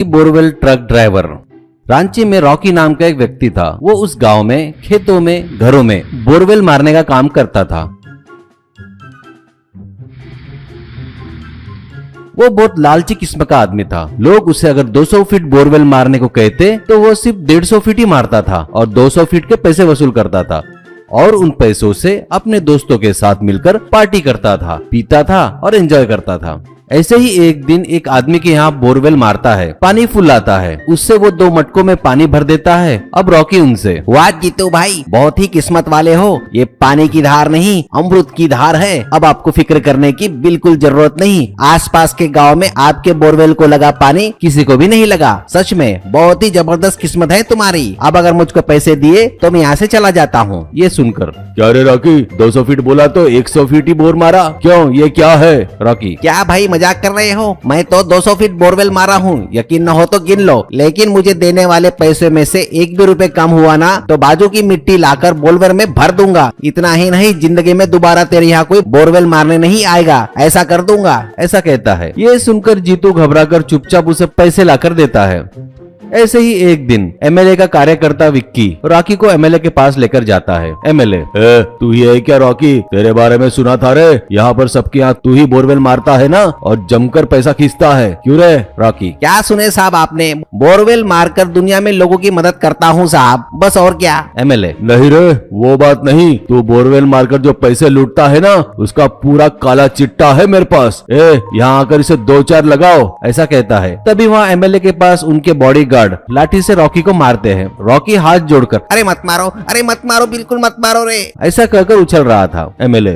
Borewell truck driver. Ranchi में Rocky नाम का एक व्यक्ति था। वो उस गांव में खेतों में घरों में बोरवेल मारने का काम करता था। वो बहुत लालची किस्म का आदमी था। लोग उसे अगर 200 फीट बोरवेल मारने को कहते तो वो सिर्फ 150 फीट ही मारता था और 200 फीट के पैसे वसूल करता था और उन पैसों से अपने दोस्तों के साथ मिलकर पार्टी करता था, पीता था और एंजॉय करता था। ऐसे ही एक दिन एक आदमी के यहाँ बोरवेल मारता है। पानी फुल आता है, उससे वो 2 मटकों में पानी भर देता है। अब रॉकी उनसे, वाह जीतू भाई, बहुत ही किस्मत वाले हो। ये पानी की धार नहीं, अमृत की धार है। अब आपको फिक्र करने की बिल्कुल जरूरत नहीं। आसपास के गांव में आपके बोरवेल को लगा पानी किसी को भी नहीं लगा। सच में बहुत ही जबरदस्त किस्मत है तुम्हारी। अब अगर मुझको पैसे दिए तो मैं यहाँ से चला जाता हूँ। ये सुनकर, क्या रे रॉकी, 200 फीट बोला तो 100 फीट ही बोर मारा, क्यों, ये क्या है? रॉकी, क्या भाई मजाक कर रहे हो? मैं तो 200 फीट बोरवेल मारा हूँ। यकीन न हो तो गिन लो। लेकिन मुझे देने वाले पैसे में से 1 भी रुपए कम हुआ ना तो बाजू की मिट्टी लाकर बोरवेल में भर दूंगा। इतना ही नहीं, जिंदगी में दोबारा तेरे यहाँ कोई बोरवेल मारने नहीं आएगा, ऐसा कर दूंगा। ऐसा कहता है। ये सुनकर जीतू घबराकर चुपचाप उसे पैसे लाकर देता है। ऐसे ही एक दिन एमएलए का कार्यकर्ता विक्की रॉकी को एमएलए के पास लेकर जाता है। एमएलए, तू ही है क्या रॉकी? तेरे बारे में सुना था रे, यहाँ पर सबके यहाँ तू ही बोरवेल मारता है ना और जमकर पैसा खींचता है, क्यों रे? रॉकी, क्या सुने साहब आपने? बोरवेल मारकर दुनिया में लोगों की मदद करता हूँ साहब, बस और क्या। एमएलए, नहीं रे, वो बात नहीं। तू बोरवेल मारकर जो पैसे लूटता है ना, उसका पूरा काला चिट्टा है मेरे पास। यहाँ आकर इसे 2-4 लगाओ, ऐसा कहता है। तभी वहाँ एमएलए के पास उनके बॉडीगार्ड लाठी से रॉकी को मारते हैं। रॉकी हाथ जोड़कर, अरे मत मारो, अरे मत मारो, बिल्कुल मत मारो रे, ऐसा कहकर उछल रहा था। एमएलए,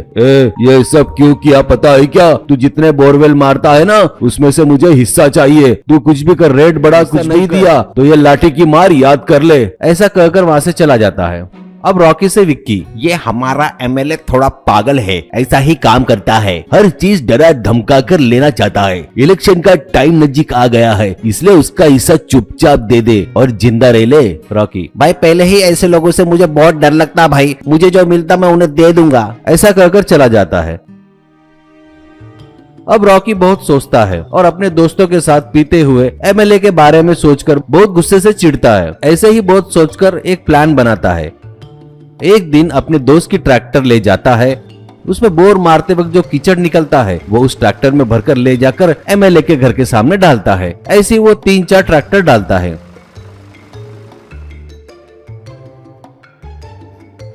ये सब क्यों किया पता है क्या? तू जितने बोरवेल मारता है ना, उसमें से मुझे हिस्सा चाहिए। तू कुछ भी कर, रेट बड़ा कुछ नहीं दिया तो ये लाठी की मार याद कर ले, ऐसा कहकर वहाँ से चला जाता है। अब रॉकी से विक्की, ये हमारा एमएलए थोड़ा पागल है, ऐसा ही काम करता है। हर चीज डरा धमका कर लेना चाहता है। इलेक्शन का टाइम नजदीक आ गया है, इसलिए उसका हिस्सा चुपचाप दे दे और जिंदा रह ले। रॉकी, भाई पहले ही ऐसे लोगों से मुझे बहुत डर लगता भाई, मुझे जो मिलता मैं उन्हें दे दूंगा, ऐसा कहकर चला जाता है। अब रॉकी बहुत सोचता है और अपने दोस्तों के साथ पीते हुए एमएलए के बारे में सोचकर बहुत गुस्से से चिढ़ता है। ऐसे ही बहुत सोचकर एक प्लान बनाता है। एक दिन अपने दोस्त की ट्रैक्टर ले जाता है। उसमें बोर मारते वक्त जो कीचड़ निकलता है वो उस ट्रैक्टर में भरकर ले जाकर एमएलए के घर के सामने डालता है। ऐसे ही वो 3-4 ट्रैक्टर डालता है।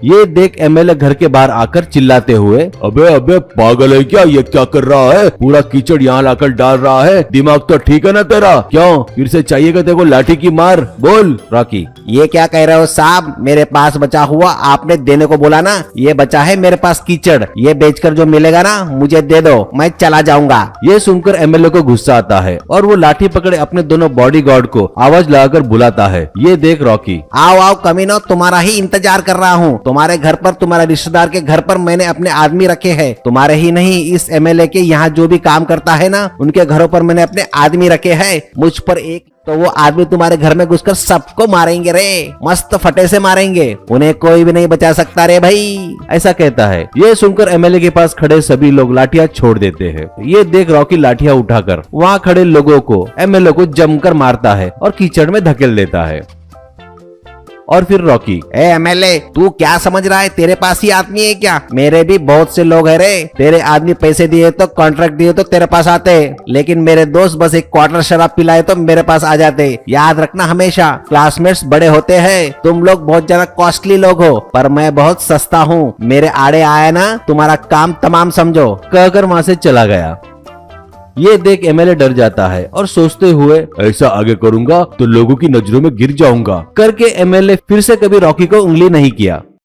ये देख एमएलए घर के बाहर आकर चिल्लाते हुए, अबे अबे पागल है क्या? ये क्या कर रहा है? पूरा कीचड़ यहाँ लाकर डाल रहा है। दिमाग तो ठीक है ना तेरा? क्यों फिर से चाहिएगा तेरे को लाठी की मार? बोल। रॉकी, ये क्या कह रहे हो साहब? मेरे पास बचा हुआ आपने देने को बोला ना, ये बचा है मेरे पास कीचड़। ये बेचकर जो मिलेगा ना मुझे दे दो, मैं चला जाऊंगा। ये सुनकर एमएलए को गुस्सा आता है और वो लाठी पकड़े अपने दोनों बॉडीगार्ड को आवाज लगाकर बुलाता है। ये देख रॉकी, आओ आओ कमीनो, तुम्हारा ही इंतजार कर रहा हूँ। तुम्हारे घर पर, तुम्हारे रिश्तेदार के घर पर मैंने अपने आदमी रखे हैं। तुम्हारे ही नहीं, इस एमएलए के यहाँ जो भी काम करता है ना, उनके घरों पर मैंने अपने आदमी रखे हैं। मुझ पर एक तो वो आदमी तुम्हारे घर में घुसकर सबको मारेंगे रे, मस्त फटे से मारेंगे, उन्हें कोई भी नहीं बचा सकता रे भाई, ऐसा कहता है। ये सुनकर एमएलए के पास खड़े सभी लोग लाठियां छोड़ देते हैं। ये देख रॉकी लाठियां उठाकर वहाँ खड़े लोगों को, एमएलए को जमकर मारता है और कीचड़ में धकेल देता है। और फिर रॉकी, ए एमएलए, तू क्या समझ रहा है? तेरे पास ही आदमी है क्या? मेरे भी बहुत से लोग हैं रे। तेरे आदमी पैसे दिए तो, कॉन्ट्रैक्ट दिए तो तेरे पास आते, लेकिन मेरे दोस्त बस एक क्वार्टर शराब पिलाए तो मेरे पास आ जाते। याद रखना हमेशा, क्लासमेट्स बड़े होते हैं, तुम लोग बहुत ज्यादा कॉस्टली लोग हो, पर मैं बहुत सस्ता हूँ। मेरे आड़े आया ना, तुम्हारा काम तमाम समझो, कहकर वहाँ से चला गया। ये देख एमएलए डर जाता है और सोचते हुए, ऐसा आगे करूंगा तो लोगों की नजरों में गिर जाऊंगा करके एमएलए फिर से कभी रॉकी को उंगली नहीं किया।